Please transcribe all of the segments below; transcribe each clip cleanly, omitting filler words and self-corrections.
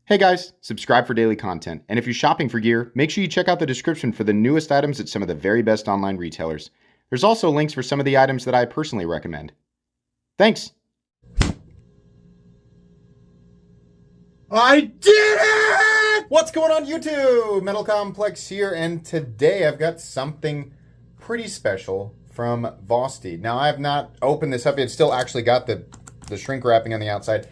Hey guys, subscribe for daily content. And if you're shopping for gear, make sure you check out the description for the newest items at some of the very best online retailers. There's also links for some of the items that I personally recommend. Thanks! I did it! What's going on YouTube? Metal Complex here, and today I've got something pretty special from Vosteed. Now I have not opened this up. It's still actually got the shrink wrapping on the outside.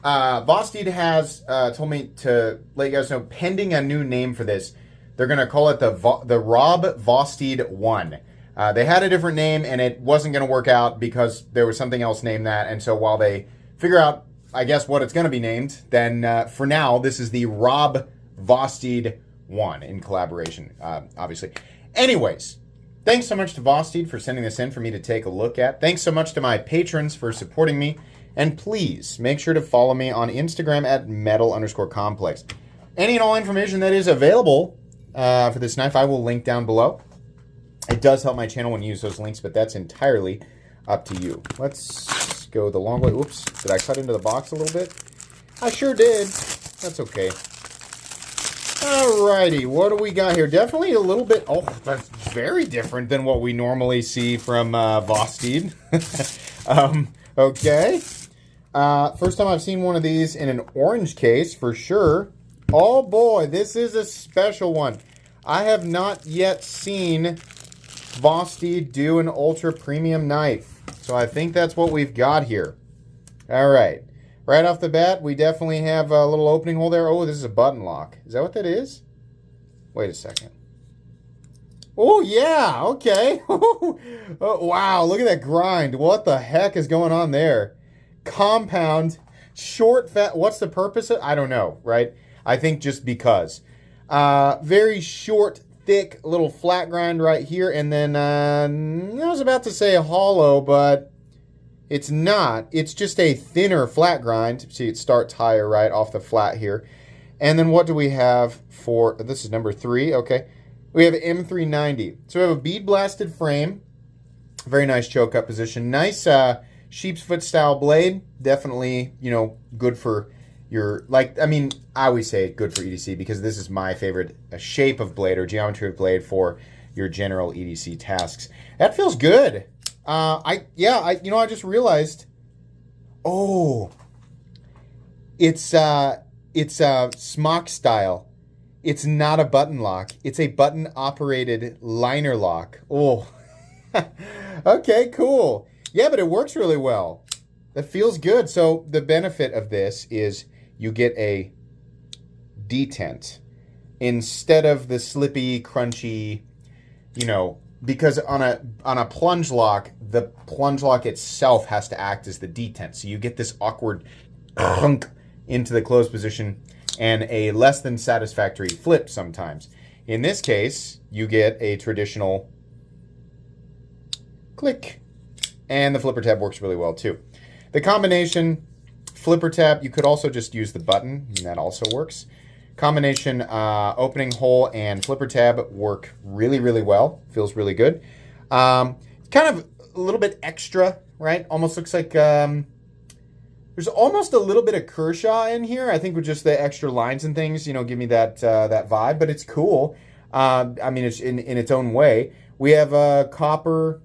Vosteed has told me to let you guys know, pending a new name for this, they're going to call it the Rob Vosteed 1. They had a different name, and it wasn't going to work out because there was something else named that. And so while they figure out, I guess, what it's going to be named, then for now, this is the Rob Vosteed 1 in collaboration, obviously. Anyways, thanks so much to Vosteed for sending this in for me to take a look at. Thanks so much to my patrons for supporting me. And please make sure to follow me on Instagram at metal_complex. Any and all information that is available for this knife, I will link down below. It does help my channel when you use those links, but that's entirely up to you. Let's go the long way. Oops, did I cut into the box a little bit? I sure did. That's okay. Alrighty, what do we got here? Definitely a little bit, oh, that's very different than what we normally see from Vosteed. Okay. First time I've seen one of these in an orange case, for sure. Oh boy, this is a special one. I have not yet seen Vosteed do an ultra premium knife. So I think that's what we've got here. All right. Right off the bat, we definitely have a little opening hole there. Oh, this is a button lock. Is that what that is? Wait a second. Oh, yeah. Okay. Oh, wow. Look at that grind. What the heck is going on there? Compound, short, fat. What's the purpose of? I don't know, right? I think just because. Very short, thick, little flat grind right here. And then I was about to say hollow, but it's not. It's just a thinner flat grind. See, it starts higher right off the flat here. And then what do we have for, this is number 3, okay. We have M390. So we have a bead blasted frame. Very nice choke up position. Nice sheep's foot style blade. Definitely, you know, good for your, like, I mean, I always say good for EDC because this is my favorite shape of blade or geometry of blade for your general EDC tasks. That feels good. I just realized, oh, it's smock style. It's not a button lock. It's a button operated liner lock. Oh, okay, cool. Yeah, but it works really well. That feels good. So the benefit of this is you get a detent instead of the slippy, crunchy, you know, because on a plunge lock, the plunge lock itself has to act as the detent. So you get this awkward clunk into the closed position and a less than satisfactory flip sometimes. In this case, you get a traditional click. And the flipper tab works really well too. The combination flipper tab, you could also just use the button, and that also works. Combination opening hole and flipper tab work really, really well. Feels really good. Kind of a little bit extra, right? Almost looks like there's almost a little bit of Kershaw in here. I think with just the extra lines and things, you know, give me that that vibe. But it's cool. I mean, it's in its own way. We have a copper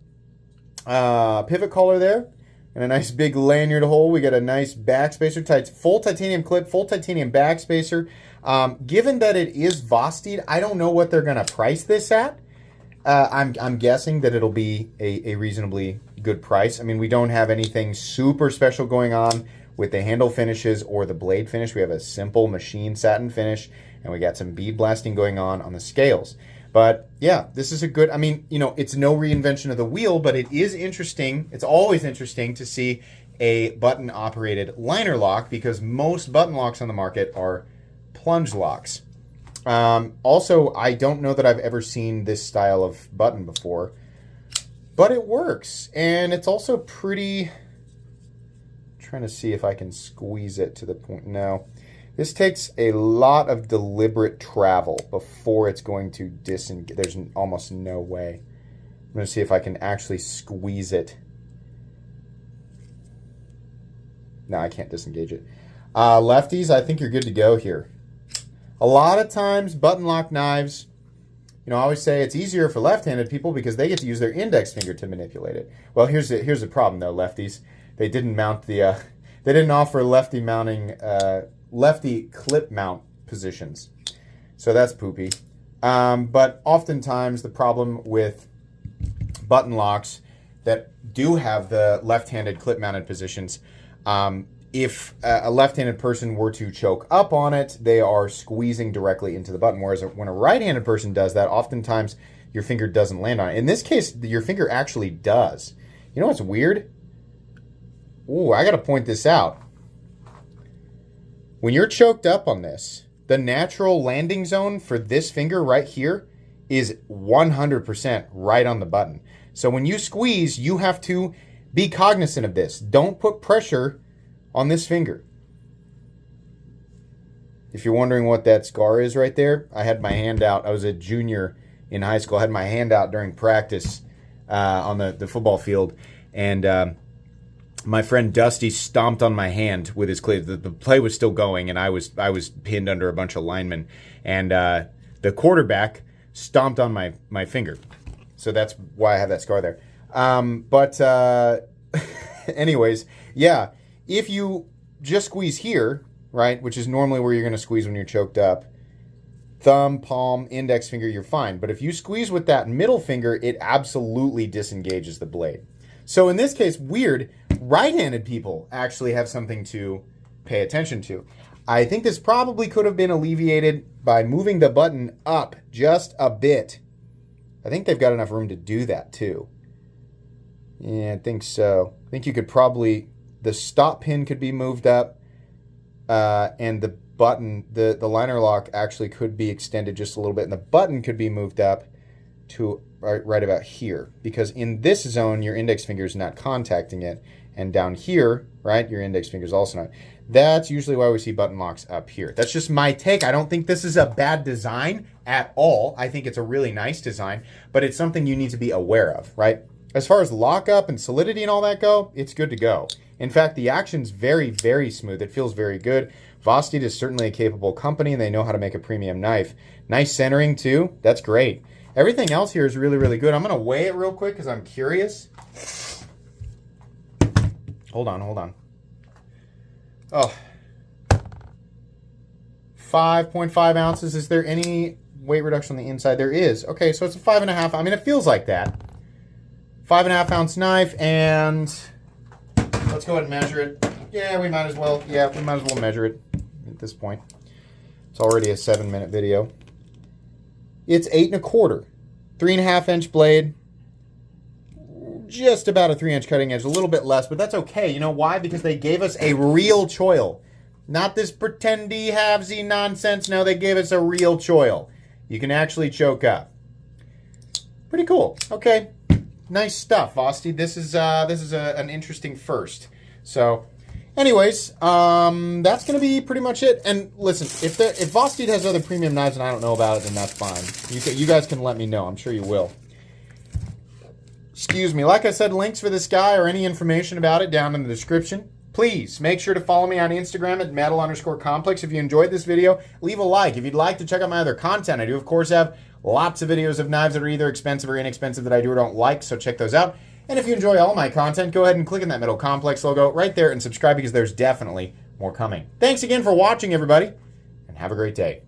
pivot collar there and a nice big lanyard hole. We got a nice backspacer, full titanium clip, full titanium backspacer. Given that it is Vosteed, I don't know what they're gonna price this at. I'm guessing that it'll be a reasonably good price. I mean, we don't have anything super special going on with the handle finishes or the blade finish. We have a simple machine satin finish, and we got some bead blasting going on the scales. But yeah, this is a good, I mean, you know, it's no reinvention of the wheel, but it is interesting. It's always interesting to see a button operated liner lock because most button locks on the market are plunge locks. Also, I don't know that I've ever seen this style of button before, but it works. And it's also pretty, trying to see if I can squeeze it to the point. No. This takes a lot of deliberate travel before it's going to disengage. There's almost no way. I'm going to see if I can actually squeeze it. No, I can't disengage it. Lefties, I think you're good to go here. A lot of times, button lock knives, you know, I always say it's easier for left-handed people because they get to use their index finger to manipulate it. Well, here's the problem though, lefties. They didn't mount the, they didn't offer lefty mounting, lefty clip mount positions. So that's poopy. But oftentimes the problem with button locks that do have the left-handed clip-mounted positions, if a left-handed person were to choke up on it, they are squeezing directly into the button. Whereas when a right-handed person does that, oftentimes your finger doesn't land on it. In this case, your finger actually does. You know what's weird? Ooh, I got to point this out. When you're choked up on this, the natural landing zone for this finger right here is 100% right on the button. So when you squeeze, you have to be cognizant of this. Don't put pressure on this finger. If you're wondering what that scar is right there, I had my hand out. I was a junior in high school. I had my hand out during practice on the football field, and my friend Dusty stomped on my hand with his cleat. The play was still going, and I was pinned under a bunch of linemen, and the quarterback stomped on my finger. So that's why I have that scar there. Anyways, yeah, if you just squeeze here, right, which is normally where you're going to squeeze when you're choked up, thumb, palm, index finger, you're fine. But if you squeeze with that middle finger, it absolutely disengages the blade. So in this case, weird, right-handed people actually have something to pay attention to. I think this probably could have been alleviated by moving the button up just a bit. I think they've got enough room to do that too. Yeah, I think so. I think you could probably, the stop pin could be moved up, and the button, the liner lock actually could be extended just a little bit, and the button could be moved up to right about here, because in this zone, your index finger is not contacting it, and down here, right, your index finger is also not. That's usually why we see button locks up here. That's just my take. I don't think this is a bad design at all. I think it's a really nice design, but it's something you need to be aware of, right? As far as lockup and solidity and all that go, it's good to go. In fact, the action's very, very smooth. It feels very good. Vosteed is certainly a capable company, and they know how to make a premium knife. Nice centering, too. That's great. Everything else here is really, really good. I'm going to weigh it real quick because I'm curious. Hold on. Oh. 5.5 ounces. Is there any weight reduction on the inside? There is. Okay, so it's a 5.5. I mean, it feels like that. 5.5 ounce knife, and let's go ahead and measure it. Yeah, we might as well. Yeah, we might as well measure it at this point. It's already a 7-minute video. It's 8 1/4, 3.5 inch blade, just about a 3-inch cutting edge, a little bit less, but that's okay. You know why? Because they gave us a real choil, not this pretendy halvesy nonsense. No, they gave us a real choil. You can actually choke up. Pretty cool. Okay, nice stuff, Vosteed. This is an interesting first. So, anyways, that's going to be pretty much it. And listen, if Vosteed has other premium knives and I don't know about it, then that's fine. You guys can let me know. I'm sure you will. Excuse me. Like I said, links for this guy or any information about it down in the description. Please make sure to follow me on Instagram at metal_complex. If you enjoyed this video, leave a like. If you'd like to check out my other content, I do, of course, have lots of videos of knives that are either expensive or inexpensive that I do or don't like, so check those out. And if you enjoy all my content, go ahead and click on that Metal Complex logo right there and subscribe because there's definitely more coming. Thanks again for watching, everybody, and have a great day.